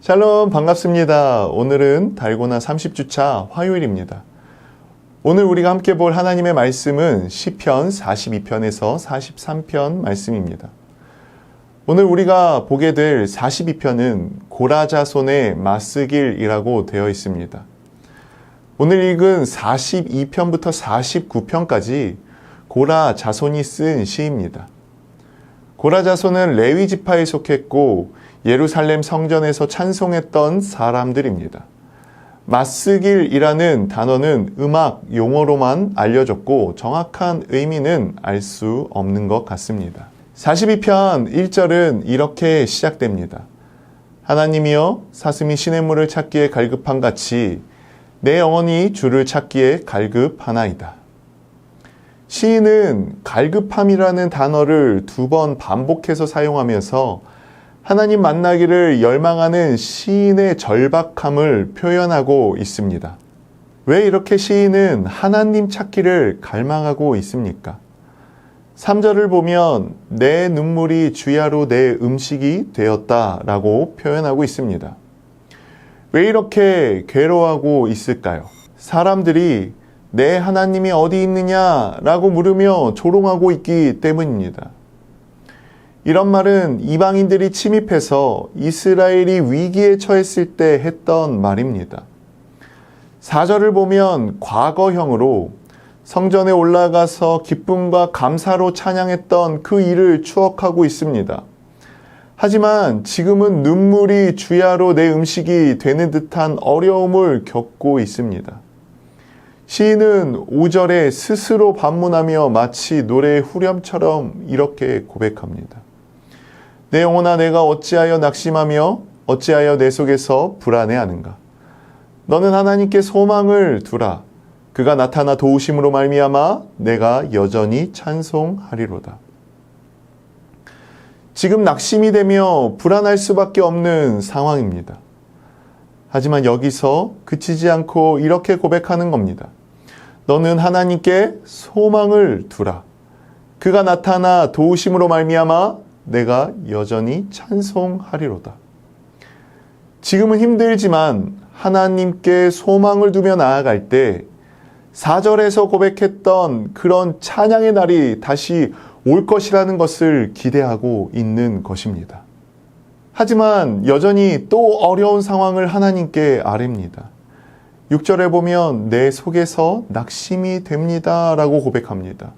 샬롬 반갑습니다. 오늘은 달고나 30주차 화요일입니다. 오늘 우리가 함께 볼 하나님의 말씀은 시편 42편에서 43편 말씀입니다. 오늘 우리가 보게 될 42편은 고라자손의 맞쓰길이라고 되어 있습니다. 오늘 읽은 42편부터 49편까지 고라자손이 쓴 시입니다. 고라자손은 레위 지파에 속했고 예루살렘 성전에서 찬송했던 사람들입니다. 맞쓰길이라는 단어는 음악 용어로만 알려졌고 정확한 의미는 알 수 없는 것 같습니다. 42편 1절은 이렇게 시작됩니다. 하나님이여 사슴이 시냇물을 찾기에 갈급한 같이 내 영혼이 주를 찾기에 갈급하나이다. 시인은 갈급함이라는 단어를 2번 반복해서 사용하면서 하나님 만나기를 열망하는 시인의 절박함을 표현하고 있습니다. 왜 이렇게 시인은 하나님 찾기를 갈망하고 있습니까? 3절을 보면 내 눈물이 주야로 내 음식이 되었다라고 표현하고 있습니다. 왜 이렇게 괴로워하고 있을까요? 사람들이 내 하나님이 어디 있느냐라고 물으며 조롱하고 있기 때문입니다. 이런 말은 이방인들이 침입해서 이스라엘이 위기에 처했을 때 했던 말입니다. 4절을 보면 과거형으로 성전에 올라가서 기쁨과 감사로 찬양했던 그 일을 추억하고 있습니다. 하지만 지금은 눈물이 주야로 내 음식이 되는 듯한 어려움을 겪고 있습니다. 시인은 5절에 스스로 반문하며 마치 노래의 후렴처럼 이렇게 고백합니다. 내 영혼아 내가 어찌하여 낙심하며 어찌하여 내 속에서 불안해하는가. 너는 하나님께 소망을 두라. 그가 나타나 도우심으로 말미암아 내가 여전히 찬송하리로다. 지금 낙심이 되며 불안할 수밖에 없는 상황입니다. 하지만 여기서 그치지 않고 이렇게 고백하는 겁니다. 너는 하나님께 소망을 두라. 그가 나타나 도우심으로 말미암아 내가 여전히 찬송하리로다. 지금은 힘들지만 하나님께 소망을 두며 나아갈 때 4절에서 고백했던 그런 찬양의 날이 다시 올 것이라는 것을 기대하고 있는 것입니다. 하지만 여전히 또 어려운 상황을 하나님께 아뢰입니다. 6절에 보면 내 속에서 낙심이 됩니다 라고 고백합니다.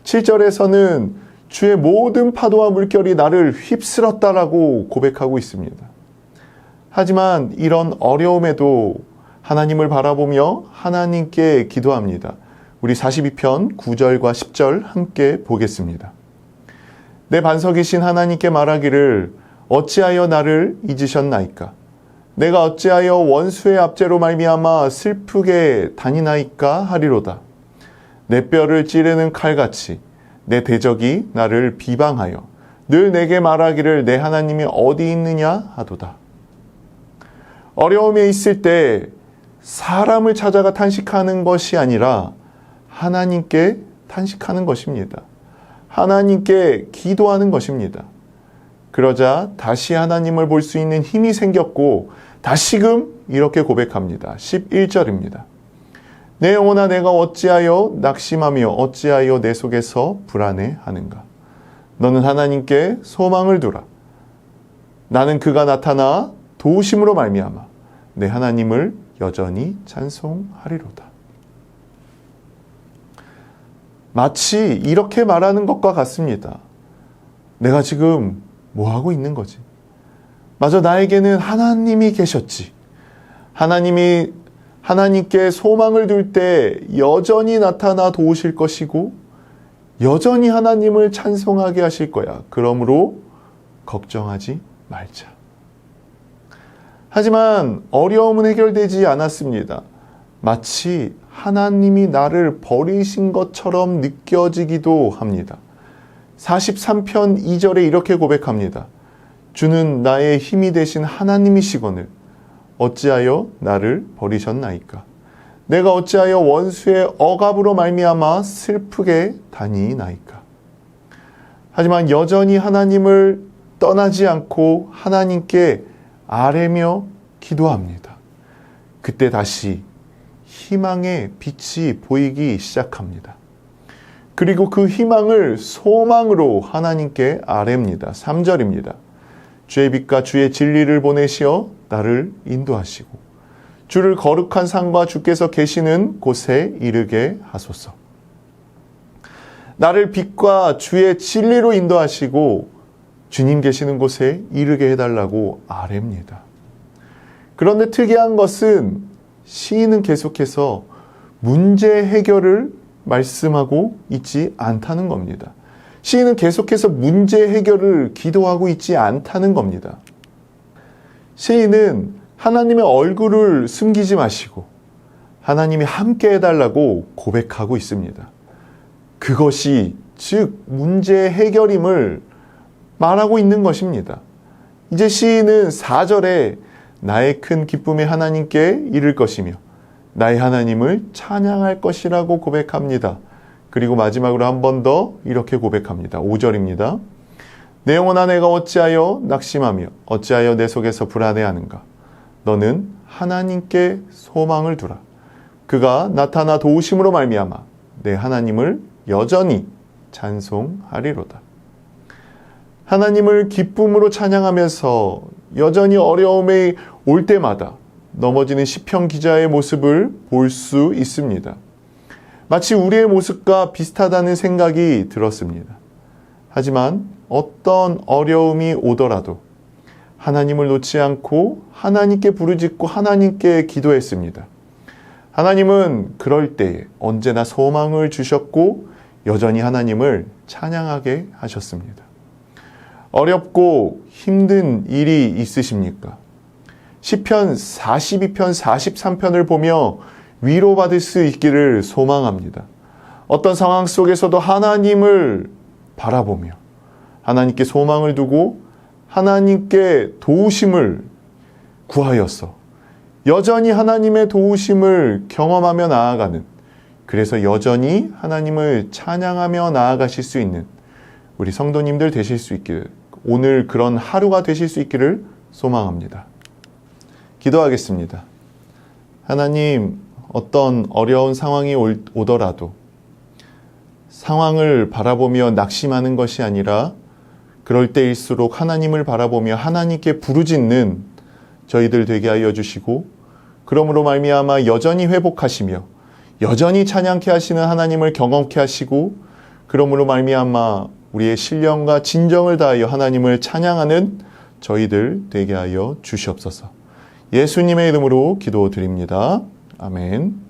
7절에서는 주의 모든 파도와 물결이 나를 휩쓸었다라고 고백하고 있습니다. 하지만 이런 어려움에도 하나님을 바라보며 하나님께 기도합니다. 우리 42편 9절과 10절 함께 보겠습니다. 내 반석이신 하나님께 말하기를 어찌하여 나를 잊으셨나이까? 내가 어찌하여 원수의 압제로 말미암아 슬프게 다니나이까 하리로다. 내 뼈를 찌르는 칼같이 내 대적이 나를 비방하여 늘 내게 말하기를 내 하나님이 어디 있느냐 하도다. 어려움에 있을 때 사람을 찾아가 탄식하는 것이 아니라 하나님께 탄식하는 것입니다. 하나님께 기도하는 것입니다. 그러자 다시 하나님을 볼 수 있는 힘이 생겼고 다시금 이렇게 고백합니다. 11절입니다. 내 영혼아 내가 어찌하여 낙심하며 어찌하여 내 속에서 불안해하는가. 너는 하나님께 소망을 두라. 나는 그가 나타나 도우심으로 말미암아 내 하나님을 여전히 찬송하리로다. 마치 이렇게 말하는 것과 같습니다. 내가 지금 뭐 하고 있는 거지? 마저 나에게는 하나님이 계셨지. 하나님께 소망을 둘 때 여전히 나타나 도우실 것이고 여전히 하나님을 찬송하게 하실 거야. 그러므로 걱정하지 말자. 하지만 어려움은 해결되지 않았습니다. 마치 하나님이 나를 버리신 것처럼 느껴지기도 합니다. 43편 2절에 이렇게 고백합니다. 주는 나의 힘이 되신 하나님이시거늘 어찌하여 나를 버리셨나이까? 내가 어찌하여 원수의 억압으로 말미암아 슬프게 다니나이까? 하지만 여전히 하나님을 떠나지 않고 하나님께 아뢰며 기도합니다. 그때 다시 희망의 빛이 보이기 시작합니다. 그리고 그 희망을 소망으로 하나님께 아뢰입니다. 3절입니다. 주의 빛과 주의 진리를 보내시어 나를 인도하시고 주를 거룩한 산과 주께서 계시는 곳에 이르게 하소서. 나를 빛과 주의 진리로 인도하시고 주님 계시는 곳에 이르게 해달라고 아뢰입니다. 그런데 특이한 것은 시인은 계속해서 문제 해결을 말씀하고 있지 않다는 겁니다. 시인은 계속해서 문제 해결을 기도하고 있지 않다는 겁니다. 시인은 하나님의 얼굴을 숨기지 마시고 하나님이 함께 해달라고 고백하고 있습니다. 그것이 즉 문제 해결임을 말하고 있는 것입니다. 이제 시인은 4절에 나의 큰 기쁨이 하나님께 이를 것이며 나의 하나님을 찬양할 것이라고 고백합니다. 그리고 마지막으로 한 번 더 이렇게 고백합니다. 5절입니다. 내 영혼아 내가 어찌하여 낙심하며 어찌하여 내 속에서 불안해하는가. 너는 하나님께 소망을 두라. 그가 나타나 도우심으로 말미암아 내 하나님을 여전히 찬송하리로다. 하나님을 기쁨으로 찬양하면서 여전히 어려움이 올 때마다 넘어지는 시편 기자의 모습을 볼 수 있습니다. 마치 우리의 모습과 비슷하다는 생각이 들었습니다. 하지만 어떤 어려움이 오더라도 하나님을 놓지 않고 하나님께 부르짖고 하나님께 기도했습니다. 하나님은 그럴 때에 언제나 소망을 주셨고 여전히 하나님을 찬양하게 하셨습니다. 어렵고 힘든 일이 있으십니까? 시편 42편, 43편을 보며 위로받을 수 있기를 소망합니다. 어떤 상황 속에서도 하나님을 바라보며 하나님께 소망을 두고 하나님께 도우심을 구하였어. 여전히 하나님의 도우심을 경험하며 나아가는, 그래서 여전히 하나님을 찬양하며 나아가실 수 있는 우리 성도님들 되실 수 있기를, 오늘 그런 하루가 되실 수 있기를 소망합니다. 기도하겠습니다. 하나님, 어떤 어려운 상황이 오더라도 상황을 바라보며 낙심하는 것이 아니라 그럴 때일수록 하나님을 바라보며 하나님께 부르짖는 저희들 되게 하여 주시고, 그러므로 말미암아 여전히 회복하시며 여전히 찬양케 하시는 하나님을 경험케 하시고, 그러므로 말미암아 우리의 신령과 진정을 다하여 하나님을 찬양하는 저희들 되게 하여 주시옵소서. 예수님의 이름으로 기도드립니다. 아멘.